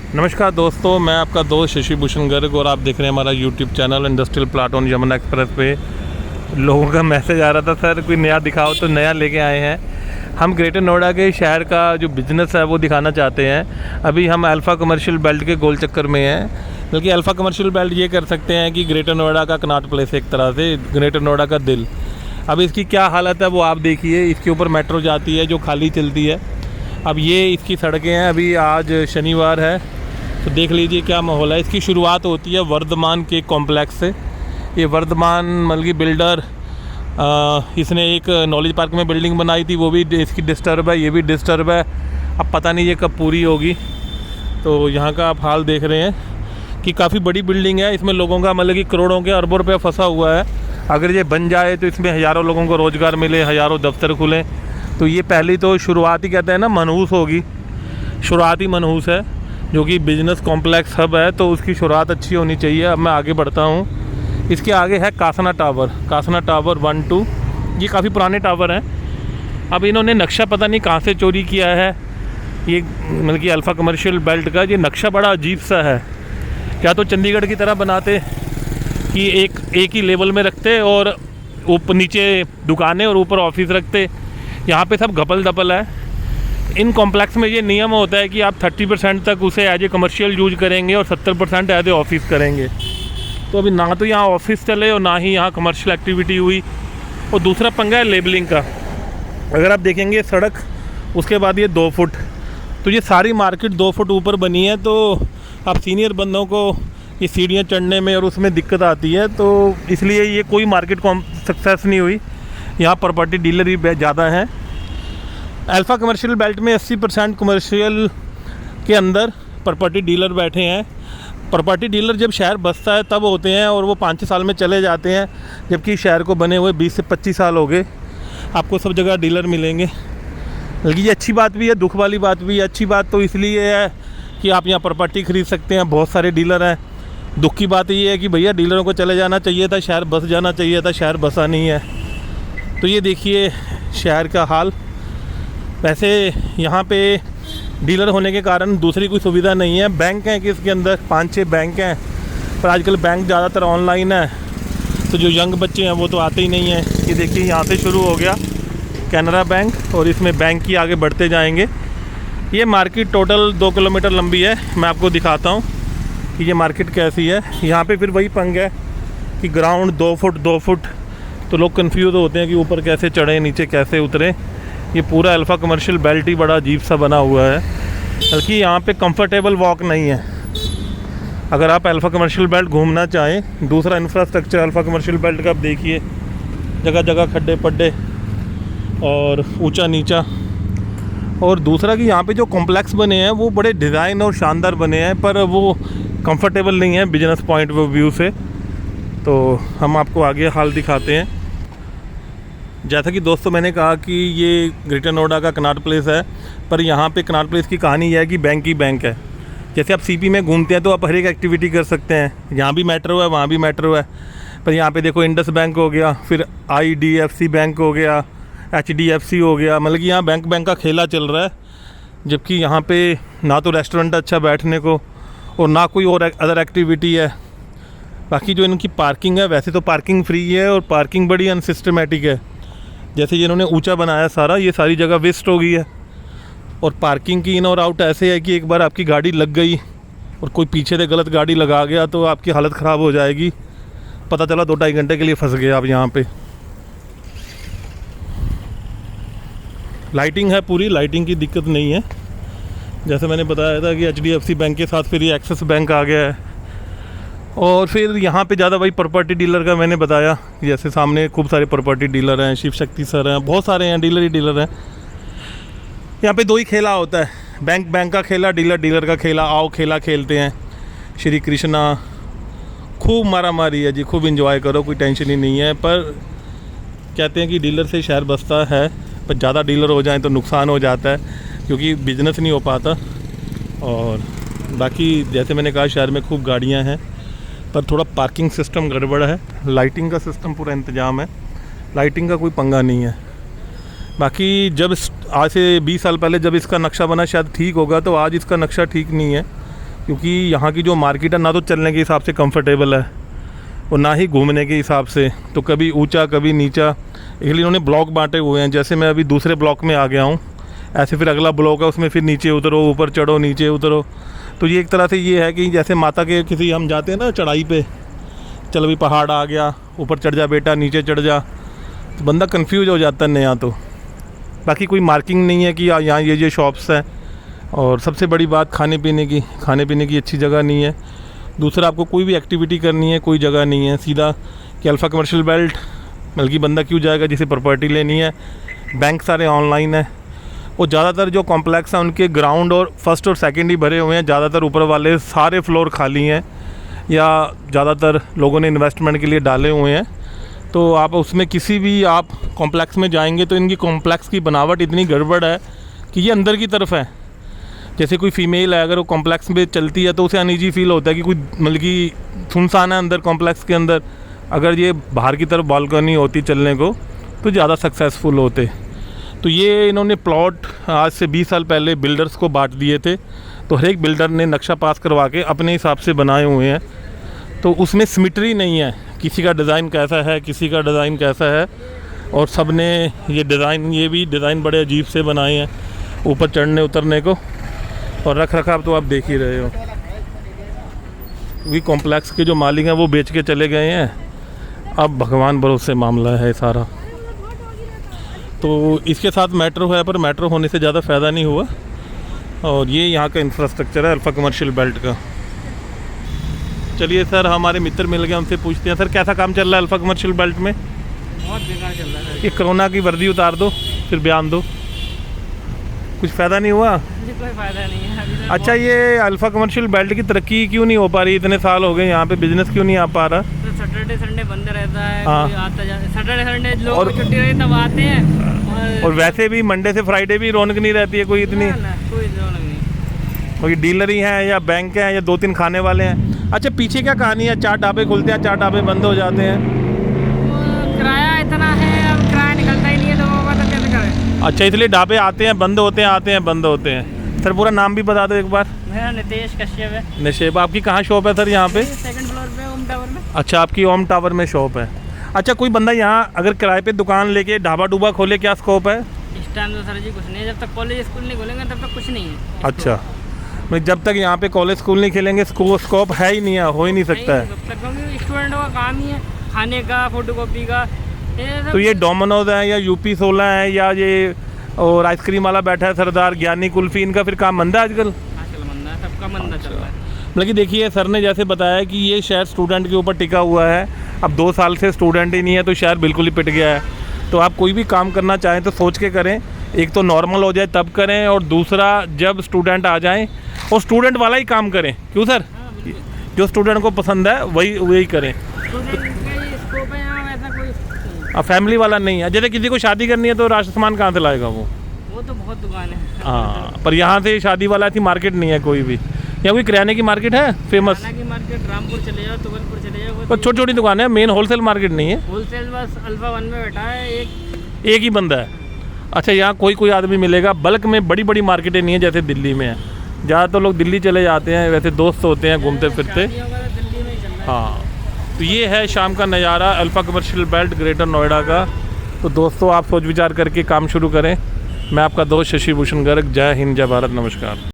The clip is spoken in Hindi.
नमस्कार दोस्तों, मैं आपका दोस्त शशि भूषण गर्ग और आप देख रहे हैं हमारा YouTube channel industrial plot on Yamuna express पे। लोगों का मैसेज आ रहा था, सर कोई नया दिखाओ, तो नया लेके आए हैं। हम ग्रेटर नोएडा के शहर का जो बिज़नेस है वो दिखाना चाहते हैं। अभी हम अल्फ़ा कमर्शियल बेल्ट के गोल चक्कर में हैं। बल्कि अल्फ़ा कमर्शियल बेल्ट ये कर सकते हैं कि ग्रेटर नोएडा का कनॉट प्लेस, एक तरह से ग्रेटर नोएडा का दिल। अब इसकी क्या हालत है वो आप देखिए। इसके ऊपर मेट्रो जाती है जो खाली चलती है। अब ये इसकी सड़कें हैं। अभी आज शनिवार है तो देख लीजिए क्या माहौल है। इसकी शुरुआत होती है वर्धमान के कॉम्प्लेक्स से। ये वर्धमान मतलब कि बिल्डर इसने एक नॉलेज पार्क में बिल्डिंग बनाई थी, वो भी इसकी डिस्टर्ब है, ये भी डिस्टर्ब है। अब पता नहीं ये कब पूरी होगी। तो यहाँ का आप हाल देख रहे हैं कि काफ़ी बड़ी बिल्डिंग है। इसमें लोगों का मतलब कि करोड़ों के अरबों रुपये फंसा हुआ है। अगर ये बन जाए तो इसमें हज़ारों लोगों को रोज़गार मिले, हज़ारों दफ्तर खुलें। तो ये पहली तो शुरुआत ही कहते हैं ना मनहूस होगी। शुरुआत ही मनहूस है, जो कि बिजनेस कॉम्प्लेक्स हब है, तो उसकी शुरुआत अच्छी होनी चाहिए। अब मैं आगे बढ़ता हूँ। इसके आगे है कासना टावर, कासना टावर 1, 2। ये काफ़ी पुराने टावर हैं। अब इन्होंने नक्शा पता नहीं कहाँ से चोरी किया है। ये मतलब कि अल्फ़ा कमर्शियल बेल्ट का ये नक्शा बड़ा अजीब सा है। क्या तो चंडीगढ़ की तरह बनाते कि एक ही लेवल में रखते और ऊपर नीचे दुकानें और ऊपर ऑफिस रखते। यहाँ पे सब घपल दपल है। इन कॉम्प्लेक्स में ये नियम होता है कि आप 30% तक उसे एज ए कमर्शियल यूज करेंगे और 70% एज ए ऑफिस करेंगे। तो अभी ना तो यहाँ ऑफिस चले और ना ही यहाँ कमर्शियल एक्टिविटी हुई। और दूसरा पंगा है लेबलिंग का। अगर आप देखेंगे सड़क, उसके बाद ये 2 फुट, तो ये सारी मार्केट 2 फुट ऊपर बनी है। तो आप सीनियर बंदों को ये सीढ़ियाँ चढ़ने में और उसमें दिक्कत आती है, तो इसलिए ये कोई मार्केट सक्सेस नहीं हुई। यहाँ प्रॉपर्टी डीलर ही ज़्यादा हैं। अल्फ़ा कमर्शियल बेल्ट में 80% कमर्शियल के अंदर प्रॉपर्टी डीलर बैठे हैं। प्रॉपर्टी डीलर जब शहर बसता है तब होते हैं और वो 5-6 साल में चले जाते हैं, जबकि शहर को बने हुए 20 से 25 साल हो गए। आपको सब जगह डीलर मिलेंगे। बल्कि ये अच्छी बात भी है, दुख वाली बात भी है। अच्छी बात तो इसलिए है कि आप यहाँ प्रॉपर्टी ख़रीद सकते हैं, बहुत सारे डीलर हैं। दुख की बात ये है कि भैया डीलरों को चले जाना चाहिए था, शहर बस जाना चाहिए था, शहर बसा नहीं है। तो ये देखिए शहर का हाल। वैसे यहाँ पे डीलर होने के कारण दूसरी कोई सुविधा नहीं है। बैंक हैं कि इसके अंदर 5-6 बैंक हैं, पर आजकल बैंक ज़्यादातर ऑनलाइन है। तो जो यंग बच्चे हैं वो तो आते ही नहीं हैं। ये देखिए यहाँ से शुरू हो गया कैनरा बैंक और इसमें बैंक की आगे बढ़ते जाएंगे। ये मार्केट टोटल 2 किलोमीटर लंबी है। मैं आपको दिखाता हूँ कि ये मार्केट कैसी है। यहाँ पे फिर वही पंगा है कि ग्राउंड 2 फुट 2 फुट, तो लोग कंफ्यूज होते हैं कि ऊपर कैसे चढ़ें, नीचे कैसे उतरें। ये पूरा अल्फ़ा कमर्शियल बेल्ट ही बड़ा अजीब सा बना हुआ है। बल्कि यहाँ पे कंफर्टेबल वॉक नहीं है। अगर आप अल्फ़ा कमर्शियल बेल्ट घूमना चाहें, दूसरा इंफ्रास्ट्रक्चर अल्फ़ा कमर्शियल बेल्ट का आप देखिए, जगह जगह खड्डे पड्डे और ऊंचा नीचा। और दूसरा कि यहाँ पे जो कॉम्प्लेक्स बने हैं वो बड़े डिज़ाइन और शानदार बने हैं, पर वो कंफर्टेबल नहीं है बिजनेस पॉइंट ऑफ व्यू से। तो हम आपको आगे हाल दिखाते हैं। जैसा कि दोस्तों मैंने कहा कि ये ग्रेटर नोएडा का कनॉट प्लेस है, पर यहाँ पे कनॉट प्लेस की कहानी यह है कि बैंक ही बैंक है। जैसे आप सीपी में घूमते हैं तो आप हर एक एक्टिविटी कर सकते हैं। यहाँ भी मेट्रो है, वहाँ भी मेट्रो है। पर यहाँ पे देखो इंडस बैंक हो गया, फिर IDFC बैंक हो गया, HDFC हो गया। मतलब कि यहाँ बैंक का खेला चल रहा है। जबकि यहाँ पे ना तो रेस्टोरेंट अच्छा बैठने को और ना कोई और अदर एक्टिविटी है। बाकी जो इनकी पार्किंग है, वैसे तो पार्किंग फ्री है और पार्किंग बड़ी अनसिस्टमेटिक है। जैसे जिन्होंने ऊंचा बनाया सारा, ये सारी जगह वेस्ट हो गई है। और पार्किंग की इन और आउट ऐसे है कि एक बार आपकी गाड़ी लग गई और कोई पीछे से गलत गाड़ी लगा गया तो आपकी हालत ख़राब हो जाएगी। पता चला 2-2.5 घंटे के लिए फंस गए आप यहाँ पे। लाइटिंग है पूरी, लाइटिंग की दिक्कत नहीं है। जैसे मैंने बताया था कि HDFC बैंक के साथ फिर ये एक्सिस बैंक आ गया है। और फिर यहाँ पे ज़्यादा वही प्रॉपर्टी डीलर का मैंने बताया, जैसे सामने खूब सारे प्रॉपर्टी डीलर हैं, शिव शक्ति सर हैं, बहुत सारे हैं, डीलर ही डीलर हैं। यहाँ पे 2 ही खेला होता है, बैंक का खेला, डीलर का खेला। आओ खेला खेलते हैं, श्री कृष्णा। खूब मारा मारी है जी, खूब इंजॉय करो, कोई टेंशन ही नहीं है। पर कहते हैं कि डीलर से शहर बसता है, पर ज़्यादा डीलर हो जाए तो नुकसान हो जाता है, क्योंकि बिजनेस नहीं हो पाता। और बाकी जैसे मैंने कहा शहर में खूब गाड़ियाँ हैं, पर थोड़ा पार्किंग सिस्टम गड़बड़ है। लाइटिंग का सिस्टम पूरा इंतज़ाम है, लाइटिंग का कोई पंगा नहीं है। बाकी जब आज से 20 साल पहले जब इसका नक्शा बना शायद ठीक होगा, तो आज इसका नक्शा ठीक नहीं है। क्योंकि यहाँ की जो मार्केट है ना तो चलने के हिसाब से कंफर्टेबल है और ना ही घूमने के हिसाब से। तो कभी ऊंचा कभी नीचा, इसलिए इन्होंने ब्लॉक बांटे हुए हैं। जैसे मैं अभी दूसरे ब्लॉक में आ गया हूँ, ऐसे फिर अगला ब्लॉक है, उसमें फिर नीचे उतरो, ऊपर चढ़ो, नीचे उतरो। तो ये एक तरह से ये है कि जैसे माता के किसी हम जाते हैं ना चढ़ाई पे, चलो भी पहाड़ आ गया, ऊपर चढ़ जा बेटा, नीचे चढ़ जा, तो बंदा कंफ्यूज हो जाता है नया। तो बाकी कोई मार्किंग नहीं है कि यहाँ ये शॉप्स हैं। और सबसे बड़ी बात खाने पीने की अच्छी जगह नहीं है। दूसरा, आपको कोई भी एक्टिविटी करनी है कोई जगह नहीं है, सीधा कि अल्फ़ा कमर्शियल बेल्ट, बल्कि बंदा क्यों जाएगा जिसे प्रॉपर्टी लेनी है। बैंक सारे ऑनलाइन है और ज़्यादातर जो कॉम्प्लेक्स हैं उनके ग्राउंड और फर्स्ट और सेकंड ही भरे हुए हैं। ज़्यादातर ऊपर वाले सारे फ्लोर खाली हैं या ज़्यादातर लोगों ने इन्वेस्टमेंट के लिए डाले हुए हैं। तो आप उसमें किसी भी आप कॉम्प्लेक्स में जाएंगे तो इनकी कॉम्प्लेक्स की बनावट इतनी गड़बड़ है कि ये अंदर की तरफ है। जैसे कोई फीमेल है, अगर वो कॉम्प्लेक्स में चलती है तो उसे अनईजी फील होता है कि कोई मतलब कि सुनसान है अंदर कॉम्प्लेक्स के अंदर। अगर ये बाहर की तरफ बालकनी होती चलने को तो ज़्यादा सक्सेसफुल होते। तो ये इन्होंने प्लॉट आज से 20 साल पहले बिल्डर्स को बांट दिए थे। तो हर एक बिल्डर ने नक्शा पास करवा के अपने हिसाब से बनाए हुए हैं। तो उसमें सिमेट्री नहीं है, किसी का डिज़ाइन कैसा है, किसी का डिज़ाइन कैसा है। और सब ने ये भी डिज़ाइन बड़े अजीब से बनाए हैं ऊपर चढ़ने उतरने को। और रख रखाव तो आप देख ही रहे हो, क्योंकि कॉम्प्लेक्स के जो मालिक हैं वो बेच के चले गए हैं। अब भगवान भरोसे मामला है सारा। तो इसके साथ मेट्रो है, पर मेट्रो होने से ज़्यादा फ़ायदा नहीं हुआ। और ये यहाँ का इंफ्रास्ट्रक्चर है अल्फ़ा कमर्शियल बेल्ट का। चलिए सर, हमारे मित्र मिल गए, हमसे पूछते हैं सर कैसा काम चल रहा है अल्फ़ा कमर्शियल बेल्ट में। बहुत बेकार चल रहा है। ये कोरोना की वर्दी उतार दो फिर बयान दो, कुछ फ़ायदा नहीं हुआ। कोई फ़ायदा नहीं है अभी तो। अच्छा, ये अल्फ़ा कमर्शियल बेल्ट की तरक्की क्यों नहीं हो पा रही? इतने साल हो गए यहाँ पे, बिजनेस क्यों नहीं आ पा रहा? तो सैटरडे संडे बंद रहता है। हाँ। कोई आता जाता, सैटरडे संडे लोगों को छुट्टी रहती तब आते हैं। और वैसे भी मंडे से फ्राइडे भी रौनक नहीं रहती है कोई इतनी। ना, कोई रौनक नहीं। कोई डीलर ही हैं या बैंक हैं या 2-3 खाने वाले हैं। अच्छा, पीछे क्या कहानी है? 4 ढाबे खुलते हैं, 4 ढाबे बंद हो जाते हैं। किराया इतना है, अब किराया निकलता ही नहीं है लोगों का, तो कैसे करें? अच्छा, इसलिए ढाबे आते हैं बंद होते हैं, आते हैं बंद होते हैं। सर पूरा नाम भी बता दो एक बार। मेरा नितेश कश्यप है। निशेब, आपकी कहाँ शॉप है सर? यहाँ पे सेकंड फ्लोर पे ओम टावर में। अच्छा, आपकी ओम टावर में शॉप है। अच्छा, कोई बंदा यहाँ अगर किराए पे दुकान लेके ढाबा डूबा खोले, क्या स्कोप है? इस टाइम तो सर जी कुछ नहीं है, जब तक कॉलेज स्कूल नहीं खोलेंगे तब तक कुछ नहीं है। अच्छा, मैं जब तक यहाँ पे कॉलेज स्कूल नहीं खेलेंगे स्कोप है ही नहीं है, हो ही नहीं सकता है। क्योंकि स्टूडेंटों का काम ही है खाने का, फोटोकॉपी का। तो ये डोमिनोज है या यूपी 16 है या ये और आइसक्रीम वाला बैठा है सरदार ज्ञानी कुल्फी, इनका फिर काम मंदा आजकल मंदा है, सबका मंदा चल रहा है। मतलब कि देखिए, सर ने जैसे बताया कि ये शहर स्टूडेंट के ऊपर टिका हुआ है। अब 2 साल से स्टूडेंट ही नहीं है तो शहर बिल्कुल ही पिट गया है। तो आप कोई भी काम करना चाहें तो सोच के करें। एक तो नॉर्मल हो जाए तब करें, और दूसरा जब स्टूडेंट आ जाएं और स्टूडेंट वाला ही काम करें। क्यों सर? जो स्टूडेंट को पसंद है वही करें। अब फैमिली वाला नहीं है। जैसे किसी को शादी करनी है तो राशन सामान कहाँ से लाएगा वो तो बहुत दुकान है। हाँ, पर यहाँ से शादी वाला ऐसी मार्केट नहीं है कोई भी। यहाँ कोई किराने की मार्केट है फेमस? की मार्केट रामपुर चले जाओ, तुगलपुर चले जाओ, पर छोटी छोटी दुकान है, मेन होलसेल मार्केट नहीं है। होलसेल बस अल्फा 1 में बैठा है, एक ही बंदा है। अच्छा, यहाँ कोई आदमी मिलेगा। बल्क में बड़ी बड़ी मार्केटें नहीं है जैसे दिल्ली में है। ज़्यादातर लोग दिल्ली चले जाते हैं, वैसे दोस्त होते हैं घूमते फिरते। हाँ, तो ये है शाम का नज़ारा alpha commercial belt greater Noida का। तो दोस्तों, आप सोच विचार करके काम शुरू करें। मैं आपका दोस्त शशि भूषण गर्ग। जय हिंद, जय भारत, नमस्कार।